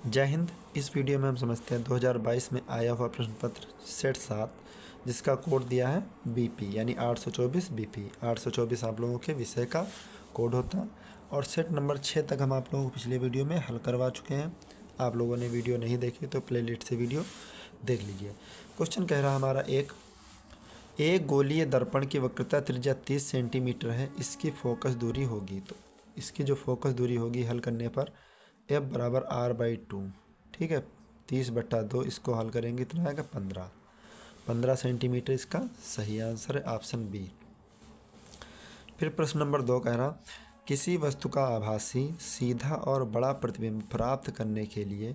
जय हिंद। इस वीडियो में हम समझते हैं 2022 में आया हुआ प्रश्न पत्र सेट 7 जिसका कोड दिया है बीपी यानी 824 बीपी। 824 आप लोगों के विषय का कोड होता है और सेट नंबर 6 तक हम आप लोगों को पिछले वीडियो में हल करवा चुके हैं। आप लोगों ने वीडियो नहीं देखी तो प्लेलिस्ट से वीडियो देख लीजिए। क्वेश्चन कह रहा है हमारा एक गोलीय दर्पण की वक्रता त्रिज्या 30 सेंटीमीटर है, इसकी फोकस दूरी होगी। तो इसकी जो फोकस दूरी होगी हल करने पर एफ बराबर r/2, ठीक है। 30/2 इसको हल करेंगे इतना आएगा 15 सेंटीमीटर इसका सही आंसर है ऑप्शन बी। फिर प्रश्न नंबर 2 कह रहा किसी वस्तु का आभासी सीधा और बड़ा प्रतिबिंब प्राप्त करने के लिए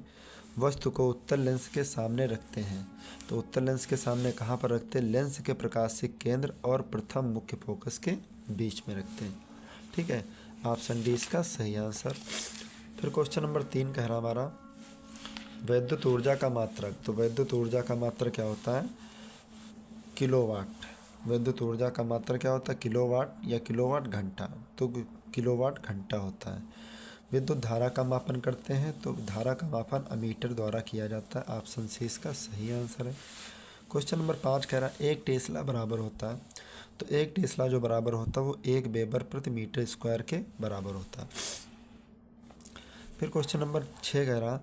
वस्तु को उत्तल लेंस के सामने रखते हैं। तो उत्तल लेंस के सामने कहाँ पर रखते हैं? लेंस के प्रकाशिक केंद्र और प्रथम मुख्य फोकस के बीच में रखते हैं, ठीक है। ऑप्शन डी इसका सही आंसर। फिर क्वेश्चन नंबर 3 कह रहा हमारा वैद्युत ऊर्जा का मात्रक। तो वैद्युत ऊर्जा का मात्रक क्या होता है? किलोवाट। विद्युत ऊर्जा का मात्रक क्या होता है? किलोवाट या किलोवाट घंटा। तो किलोवाट घंटा होता है। विद्युत धारा का मापन करते हैं तो धारा का मापन अमीटर द्वारा किया जाता है। ऑप्शन सी इसका सही आंसर है। क्वेश्चन नंबर 5 कह रहा है एक टेस्ला बराबर होता है। तो एक टेस्ला जो बराबर होता है वो 1 वेबर प्रति मीटर स्क्वायर के बराबर होता है। फिर क्वेश्चन नंबर 6 कह रहा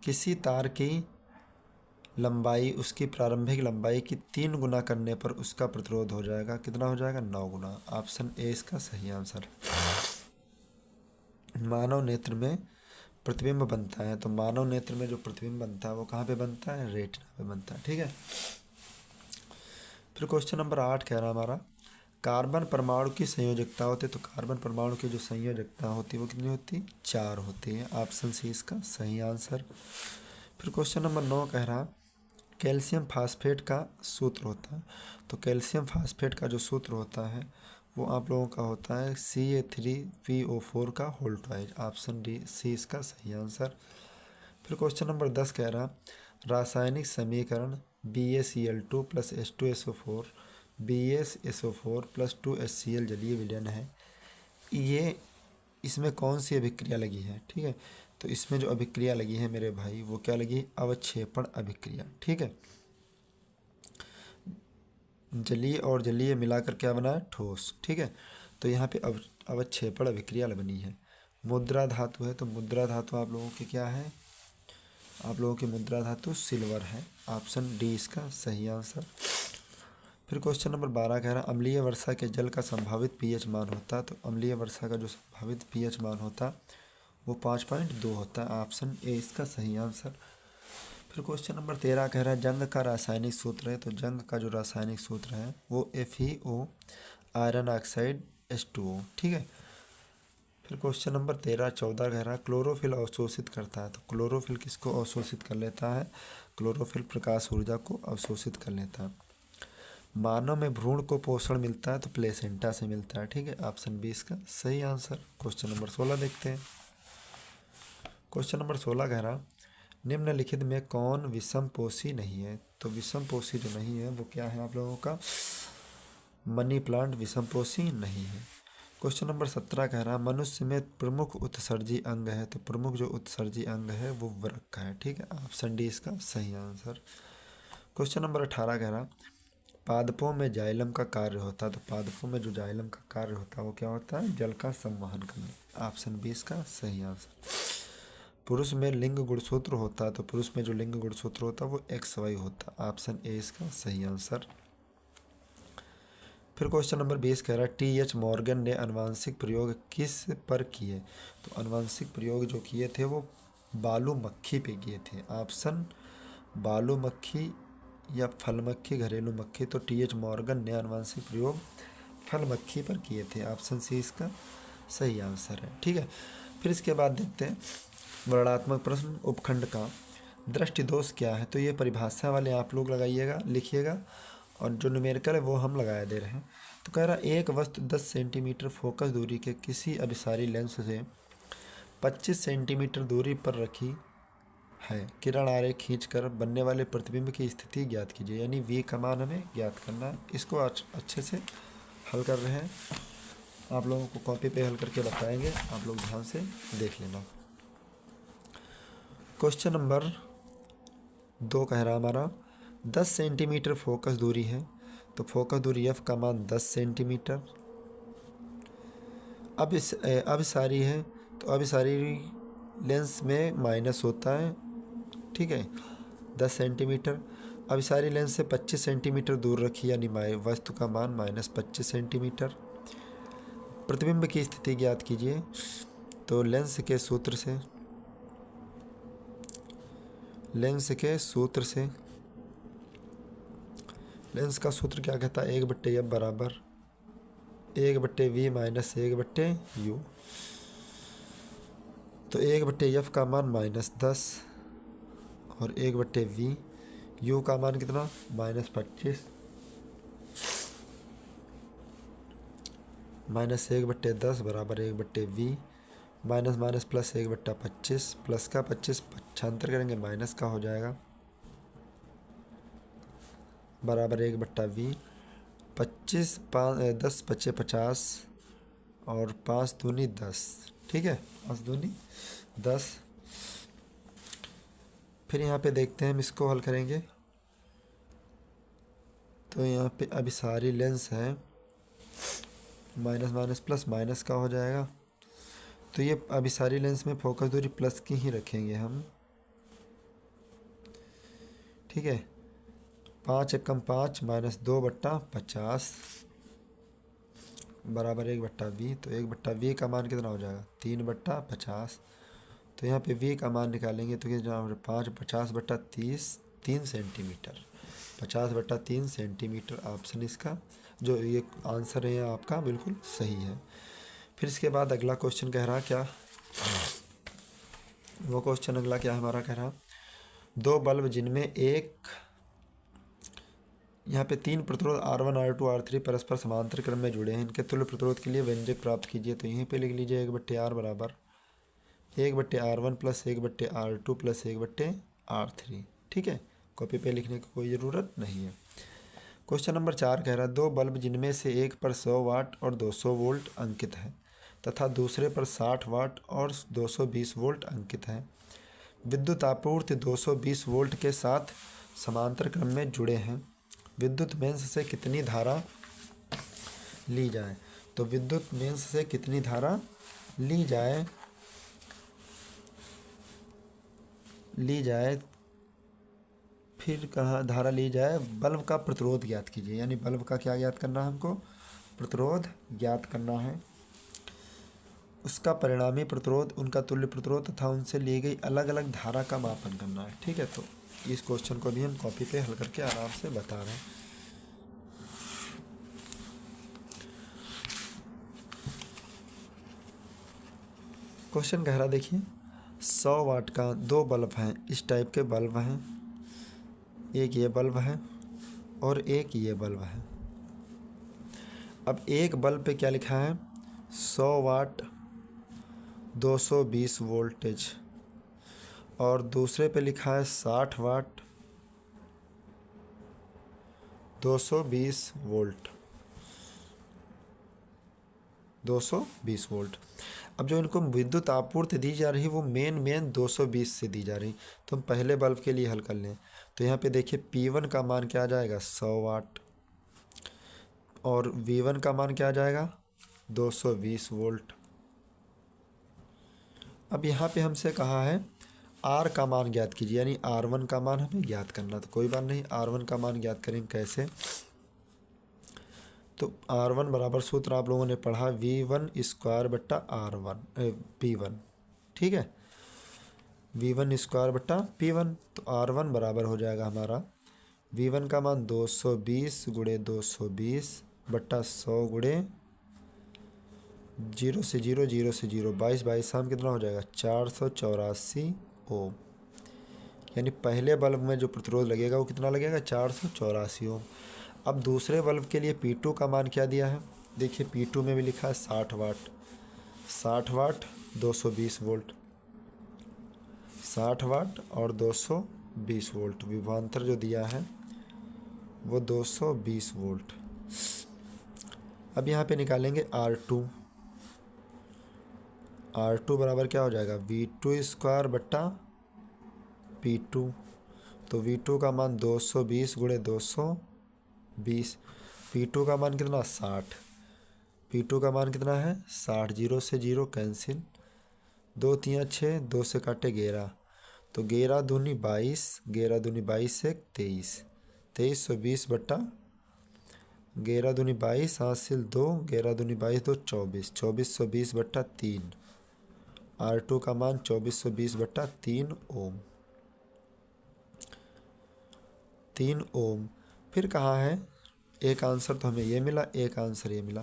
किसी तार की लंबाई उसकी प्रारंभिक लंबाई की 3 गुना करने पर उसका प्रतिरोध हो जाएगा, कितना हो जाएगा? 9 गुना। ऑप्शन ए इसका सही आंसर। मानव नेत्र में प्रतिबिंब बनता है। तो मानव नेत्र में जो प्रतिबिंब बनता है वो कहाँ पे बनता है? रेटिना पे बनता है, ठीक है। फिर क्वेश्चन नंबर 8 कह रहा हमारा कार्बन परमाणु की संयोजकता होती है। तो कार्बन परमाणु की जो संयोजकता होती है वो कितनी होती है? 4 होती है। ऑप्शन सी इसका सही आंसर। फिर क्वेश्चन नंबर 9 कह रहा कैल्शियम फास्फेट का सूत्र होता है। तो कैल्शियम फास्फेट का जो सूत्र होता है वो आप लोगों का होता है Ca3PO4 का whole twice. Option D C इसका सही आंसर। फिर क्वेश्चन नंबर 10 कह रहा रासायनिक समीकरण BaCl2 + H2SO4 BaSO4 + 2HCl जलीय विलयन है। ये इसमें कौन सी अभिक्रिया लगी है? ठीक है, तो इसमें जो अभिक्रिया लगी है मेरे भाई वो क्या लगी? अवक्षेपण अभिक्रिया, ठीक है। जलीय और जलीय मिलाकर क्या बना है? ठोस, ठीक है। तो यहाँ पे अवक्षेपण अभिक्रिया बनी है। मुद्रा धातु है तो मुद्रा धातु आप लोगों की क्या है? आप लोगों की मुद्रा धातु सिल्वर है। ऑप्शन डी इसका सही आंसर। फिर क्वेश्चन नंबर 12 कह रहा अम्लीय वर्षा के जल का संभावित पीएच मान होता है। तो अम्लीय वर्षा का जो संभावित पीएच मान होता है वो 5.2 होता है। ऑप्शन ए इसका सही आंसर। फिर क्वेश्चन नंबर 13 कह रहा है जंग का रासायनिक सूत्र है। तो जंग का जो रासायनिक सूत्र है वो FeO आयरन ऑक्साइड H2O, ठीक है। फिर क्वेश्चन नंबर 13-14 कह रहा है क्लोरोफिल अवशोषित करता है। तो क्लोरोफिल किसको अवशोषित कर लेता है? क्लोरोफिल प्रकाश ऊर्जा को अवशोषित कर लेता है। मानव में भ्रूण को पोषण मिलता है तो प्लेसेंटा से मिलता है, ठीक है। ऑप्शन बी इसका सही आंसर। क्वेश्चन नंबर 16 देखते हैं। क्वेश्चन नंबर 16 कह रहा निम्नलिखित में कौन विषमपोषी नहीं है? तो विषमपोषी जो नहीं है वो क्या है आप लोगों का? मनी प्लांट विषमपोषी नहीं है। क्वेश्चन नंबर 17 कह रहा मनुष्य में प्रमुख उत्सर्जी अंग है। तो प्रमुख जो उत्सर्जी अंग है वो वृक्क है, ठीक है। ऑप्शन डी इसका सही आंसर। क्वेश्चन नंबर 18 कह रहा पादपों में जाइलम का कार्य होता है। तो पादपों में जो जाइलम का कार्य होता है वो क्या होता है? जल का संवहन करना। ऑप्शन बी इसका सही आंसर। पुरुष में लिंग गुणसूत्र होता है। तो पुरुष में जो लिंग गुणसूत्र होता है वो XY होता है। ऑप्शन ए इसका सही आंसर। फिर क्वेश्चन नंबर 20 कह रहा है TH मॉर्गन ने आनुवंशिक प्रयोग किस पर किए? तो आनुवंशिक प्रयोग जो किए थे वो बालू मक्खी पे किए थे। ऑप्शन बालू मक्खी या फल मक्खी, घरेलू मक्खी। तो TH मॉर्गन ने आनुवंशिक प्रयोग फल मक्खी पर किए थे। ऑप्शन सी इसका सही आंसर है, ठीक है। फिर इसके बाद देखते हैं वर्णनात्मक प्रश्न उपखंड का दृष्टि दोष क्या है? तो ये परिभाषा वाले आप लोग लगाइएगा, लिखिएगा, और जो न्यूमेरिकल है वो हम लगाए दे रहे हैं। तो कह रहा एक वस्तु 10 सेंटीमीटर फोकस दूरी के किसी अभिसारी लेंस से 25 सेंटीमीटर दूरी पर रखी है। किरण आरेख खींचकर बनने वाले प्रतिबिंब की स्थिति ज्ञात कीजिए। यानी V का मान हमें ज्ञात करना है। इसको अच्छे से हल कर रहे हैं, आप लोगों को कॉपी पे हल करके बताएंगे, आप लोग ध्यान से देख लेना। क्वेश्चन नंबर 2 कह रहा हमारा 10 सेंटीमीटर फोकस दूरी है, तो फोकस दूरी एफ का मान 10 सेंटीमीटर। अब सारी है, तो अब सारी लेंस में माइनस होता है, ठीक है, 10 सेंटीमीटर। अब सारी लेंस से 25 सेंटीमीटर दूर रखी, यानी वस्तु का मान -25 सेंटीमीटर। प्रतिबिंब की स्थिति ज्ञात कीजिए, तो लेंस के सूत्र से लेंस का सूत्र क्या कहता है, 1/f बराबर 1/v माइनस 1/u। तो 1/f का मान -10 और 1/v, u का मान कितना -25, -1/10 बराबर 1/v, minus minus plus 1/25, plus का 25 पक्षांतर करेंगे माइनस का हो जाएगा, बराबर 1/v। 25 10 25 50 और 5 दूनी 10, ठीक है, 5 दूनी 10। फिर यहाँ पे देखते हैं, हम इसको हल करेंगे। तो यहाँ पे अभी सारी लेंस है, माइनस माइनस प्लस माइनस का हो जाएगा। तो ये अभी सारी लेंस में फोकस दूरी प्लस की ही रखेंगे हम, ठीक है। 5 एकम 5 -2/50 बराबर 1/v। तो 1/v का मान कितना हो जाएगा 3/50। तो यहाँ पे v का मान निकालेंगे, तो कितना 50/30 3 सेंटीमीटर, 50/3 सेंटीमीटर ऑप्शन इसका जो ये आंसर है आपका बिल्कुल सही है। फिर इसके बाद अगला क्वेश्चन कह रहा क्या, वो क्वेश्चन अगला क्या हमारा कह रहा, 2 बल्ब जिनमें यहाँ पे 3 प्रतिरोध R1 R2 R3 परस्पर समांतर क्रम में जुड़े हैं, इनके तुल्य प्रतिरोध के लिए व्यंजक प्राप्त कीजिए। तो यहीं पे लिख लीजिए 1/R बराबर 1/R1 plus 1/R2 plus 1/R3, ठीक है, कॉपी पे लिखने की कोई ज़रूरत नहीं है। क्वेश्चन नंबर 4 कह रहा है 2 बल्ब जिनमें से एक पर 100 वाट और 200 वोल्ट अंकित है तथा दूसरे पर 60 वाट और 220 वोल्ट अंकित है। विद्युत आपूर्ति 220 वोल्ट के साथ समांतर क्रम में जुड़े हैं। विद्युत मेंस से कितनी धारा ली जाए, तो विद्युत मेंस से कितनी धारा ली जाए, फिर कहाँ धारा ली जाए, बल्ब का प्रतिरोध ज्ञात कीजिए। यानी बल्ब का क्या ज्ञात करना है हमको, प्रतिरोध ज्ञात करना है। उसका परिणामी प्रतिरोध, उनका तुल्य प्रतिरोध तथा उनसे ली गई अलग अलग धारा का मापन करना है, ठीक है। तो इस क्वेश्चन को भी हम कॉपी पे हल करके आराम से बता रहे हैं। क्वेश्चन कह रहा देखिए 100 वाट का 2 बल्ब हैं, इस टाइप के बल्ब हैं, एक ये बल्ब है और एक ये बल्ब है। अब एक बल्ब पे क्या लिखा है 100 वाट 220 वोल्टेज और दूसरे पे लिखा है 60 वाट 220 वोल्ट 220 वोल्ट। अब जो इनको विद्युत आपूर्ति दी जा रही है वो मेन 220 से दी जा रही, तो हम पहले बल्ब के लिए हल कर लें। तो यहाँ पे देखिए P1 का मान क्या आ जाएगा 100 वाट और V1 का मान क्या आ जाएगा 220 वोल्ट। अब यहाँ पे हमसे कहा है R का मान ज्ञात कीजिए, यानी R1 का मान हमें ज्ञात करना। तो कोई बात नहीं, R1 का मान ज्ञात करेंगे कैसे, तो R1 बराबर सूत्र आप लोगों ने पढ़ा V1 स्क्वायर बट्टा P1, ठीक है, V1 स्क्वायर बट्टा P1। तो R1 बराबर हो जाएगा हमारा V1 का मान 220 गुणे 220 बट्टा 100 गुणे 0 से 0 0 से 0 22 शाम कितना हो जाएगा 484 ओम। यानी पहले बल्ब में जो प्रतिरोध लगेगा वो कितना लगेगा 484 ओम। अब दूसरे बल्ब के लिए P2 का मान क्या दिया है, देखिए P2 में भी लिखा है 60 वाट 220 वोल्ट, 60 वाट और 220 वोल्ट, विभवांतर जो दिया है वो 220 वोल्ट। अब यहाँ पे निकालेंगे R2 बराबर क्या हो जाएगा V2 स्क्वायर बट्टा P2, तो V2 का मान 220 गुणे 220। P2 का मान कितना 60, P2 का मान कितना है 60, जीरो से जीरो कैंसिल, 2 3 6, 2 से काटे 11, तो 11 दूनी 22, 11 दूनी 22 से 23, 2320 बट्टा 11 दूनी 22 हासिल 2, 11 दूनी 22 2 24, 2420 बट्टा 3। R2 का मान 2420 बट्टा 3 ओम, 3 ओम। फिर कहा है, एक आंसर तो हमें ये मिला, एक आंसर ये मिला।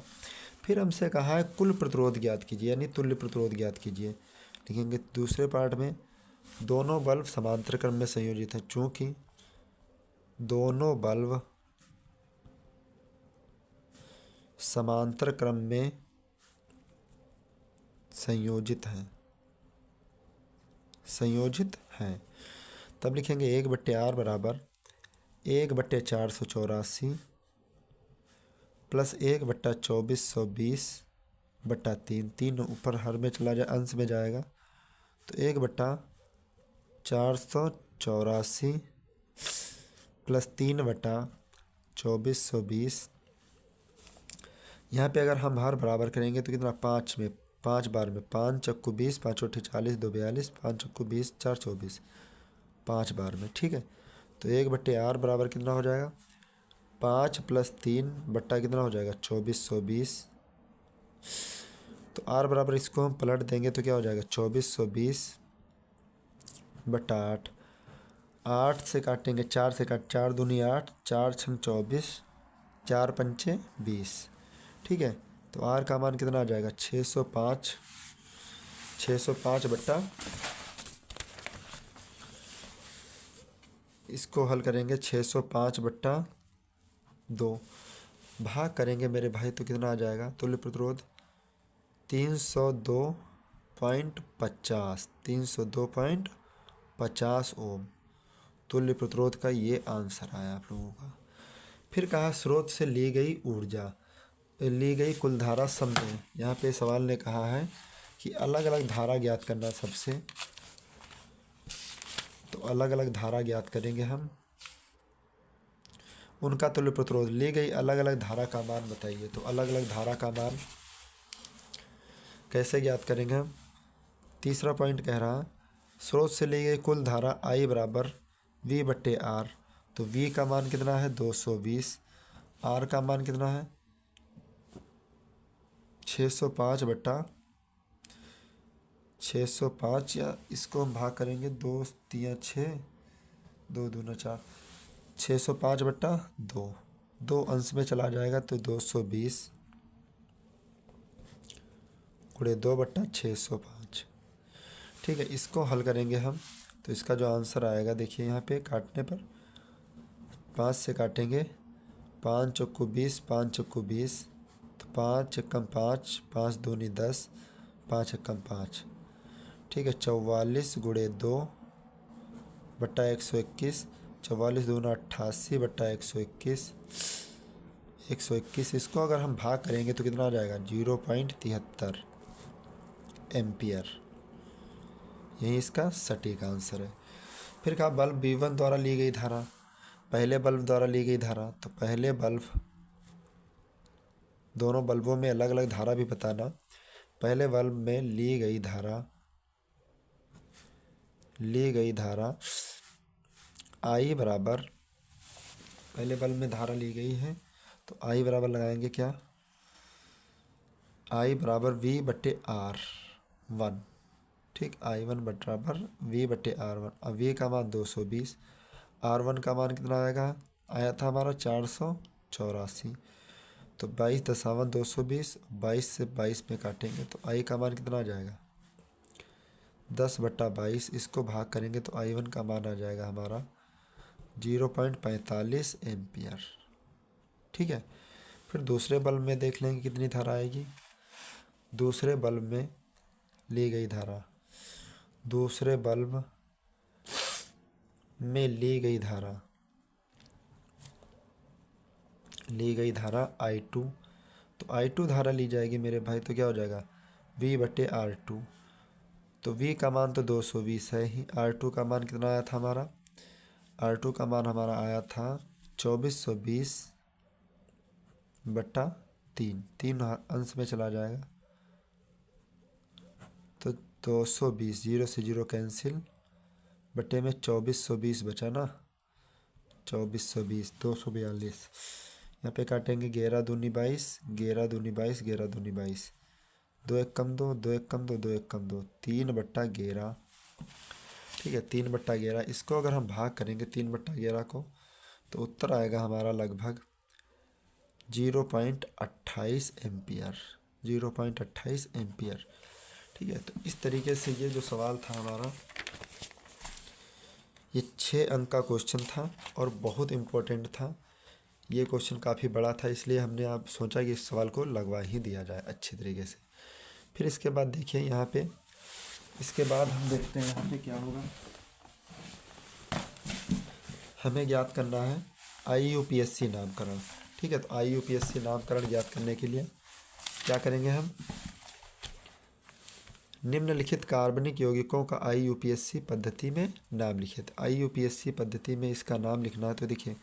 फिर हमसे कहा है कुल प्रतिरोध ज्ञात कीजिए, यानी तुल्य प्रतिरोध ज्ञात कीजिए। लिखेंगे दूसरे पार्ट में दोनों बल्ब समांतर क्रम में संयोजित हैं, चूँकि दोनों बल्ब समांतर क्रम में संयोजित हैं, तब लिखेंगे 1/R बराबर 1/484 प्लस 1/2420 बट्टा 3, 3 ऊपर हर में चला जाए, अंश में जाएगा, तो 1/484 प्लस 3/2420। यहाँ पे अगर हम हर बराबर करेंगे तो कितना, 5 बार में 5 चक्कू 20, 5 8 40, 2 42, 5 चक्कू 20, 4 24, 5 बार में। ठीक है, तो 1/R बराबर कितना हो जाएगा 5 प्लस 3 बट्टा कितना हो जाएगा 2420। तो R बराबर इसको हम पलट देंगे तो क्या हो जाएगा 2420 बट्टा 8, 8 से काटेंगे 4 से 4 दूनी 8, 4 छंग 24, 4 पंचे 20। ठीक है, तो R का मान कितना आ जाएगा 605 बट्टा, इसको हल करेंगे 605 बट्टा 2, भाग करेंगे मेरे भाई तो कितना आ जाएगा तुल्य प्रतिरोध 302.50, 302.50 ओम तुल्य प्रतिरोध का ये आंसर आया आप लोगों का। फिर कहा स्रोत से ली गई ऊर्जा, ली गई कुल धारा समझें। यहाँ पे सवाल ने कहा है कि अलग अलग धारा ज्ञात करना सबसे, तो अलग अलग धारा ज्ञात करेंगे हम, उनका तुल्य प्रतिरोध, ली गई अलग अलग धारा का मान बताइए। तो अलग अलग धारा का मान कैसे ज्ञात करेंगे हम, तीसरा पॉइंट कह रहा स्रोत से ली गई कुल धारा I बराबर V/R, तो V का मान कितना है 220, R का मान कितना है 605 बट्टा 605, या इसको हम भाग करेंगे 2 3 6, 2 दूना 4, 605 बट्टा 2, 2 अंश में चला जाएगा तो 220 गुणे 2 बट्टा 605। ठीक है, इसको हल करेंगे हम तो इसका जो आंसर आएगा देखिए यहाँ पे काटने पर 5 से काटेंगे, 5 चौको 20, 5 चौको 20, तो 5 एकम 5, 5 दूनी 10, 5 एकम 5। ठीक है, 44 गुणे 2 बट्टा 121, 44 दूना 88 बट्टा 121, 121। इसको अगर हम भाग करेंगे तो कितना आ जाएगा 0.73 एम्पियर, यही इसका सटीक आंसर है। फिर कहा बल्ब B1 द्वारा ली गई धारा, पहले बल्ब द्वारा ली गई धारा, तो पहले बल्ब, दोनों बल्बों में अलग अलग धारा भी बताना। पहले बल्ब में ली गई धारा I बराबर, पहले बल्ब में धारा ली गई है तो I बराबर लगाएंगे क्या, I बराबर V/R1। ठीक, I1 बराबर V/R1। अब V का मान 220, R1 का मान कितना आया था हमारा 484, तो 22.220, 22 से 22 में काटेंगे तो I का मान कितना आ जाएगा 10/22। इसको भाग करेंगे तो I1 का मान आ जाएगा हमारा 0.45 एम्पियर। ठीक है, फिर दूसरे बल्ब में देख लेंगे कितनी धारा आएगी। दूसरे बल्ब में ली गई धारा, दूसरे बल्ब में ली गई धारा I2, तो I2 धारा ली जाएगी मेरे भाई तो क्या हो जाएगा V/R2, तो v का मान तो 220 है ही। r2 का मान कितना आया था हमारा? r2 का मान हमारा आया था 2420/3। 3 अंश में चला जाएगा तो 220, 0 से 0 कैंसिल, बटे में 2420 बचा ना, 2420, 242। यहाँ पे काटेंगे 11 दूनी 22, 11 दूनी 22, 11 दूनी 22, 2 एक कम 2, 2 एक कम 2, 2 एक कम 2, 3/11। ठीक है, 3/11। इसको अगर हम भाग करेंगे 3/11 को, तो उत्तर आएगा हमारा लगभग 0.28 एम्पियर, 0.28 एम्पियर। ठीक है, तो इस तरीके से ये जो सवाल था हमारा, ये 6 अंक का क्वेश्चन था और बहुत इम्पोर्टेंट था। ये क्वेश्चन काफ़ी बड़ा था, इसलिए हमने आप सोचा कि इस सवाल को लगवा ही दिया जाए अच्छे तरीके से। फिर इसके बाद देखिए यहाँ पे, इसके बाद हम देखते हैं यहाँ पे क्या होगा। हमें ज्ञात करना है IUPAC नामकरण। ठीक है, तो IUPAC नामकरण ज्ञात करने के लिए क्या करेंगे हम? निम्नलिखित कार्बनिक यौगिकों का IUPAC पद्धति में नाम लिखिए। तो IUPAC पद्धति में इसका नाम लिखना है। तो देखिए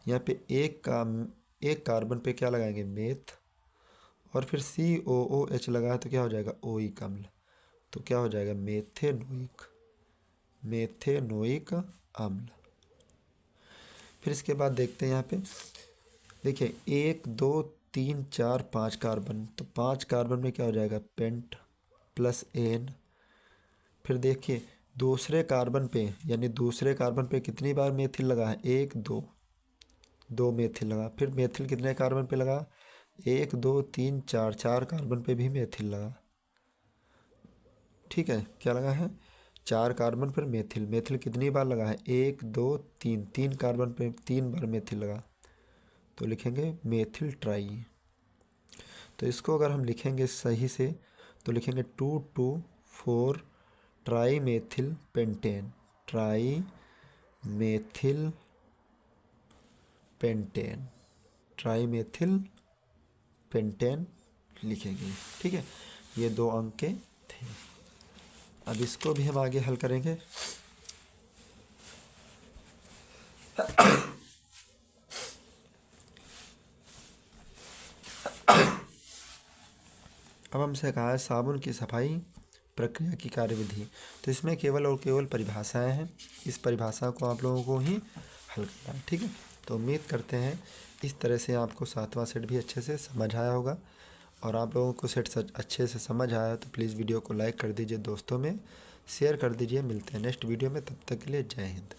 यहाँ पे एक कार्बन पे क्या लगाएंगे? मेथ, और फिर COOH लगाए तो क्या हो जाएगा? ओइक अम्ल। तो क्या हो जाएगा? मेथेनोइक अम्ल। फिर इसके बाद देखते हैं यहाँ पे, देखिए 1 2 3 4 5 कार्बन, तो 5 कार्बन में क्या हो जाएगा? पेंट प्लस एन। फिर देखिए दूसरे कार्बन पे, यानी दूसरे कार्बन पे कितनी बार मेथिल लगा है? 1 2, 2 मेथिल लगा। फिर मेथिल कितने कार्बन पे लगा? 1 2 3 4, 4 कार्बन पे भी मेथिल लगा। ठीक है, क्या लगा है? 4 कार्बन पर मेथिल। मेथिल कितनी बार लगा है? 1 2 3, 3 कार्बन पे 3 बार मेथिल लगा, तो लिखेंगे मेथिल ट्राई। तो इसको अगर हम लिखेंगे सही से तो लिखेंगे 2,2,4 try methyl pentane, try methyl pentane, try methyl pentane लिखेंगे। ठीक है, ये 2 अंक के थे। अब इसको भी हम आगे हल करेंगे। अब हमसे कहा है साबुन की सफाई प्रक्रिया की कार्यविधि। तो इसमें केवल और केवल परिभाषाएं हैं, इस परिभाषा को आप लोगों को ही हल करना है। ठीक है, तो उम्मीद करते हैं इस तरह से आपको 7वां सेट भी अच्छे से समझ आया होगा। और आप लोगों को सेट अच्छे से समझ आया तो प्लीज़ वीडियो को लाइक कर दीजिए, दोस्तों में शेयर कर दीजिए। मिलते हैं नेक्स्ट वीडियो में, तब तक के लिए जय हिंद।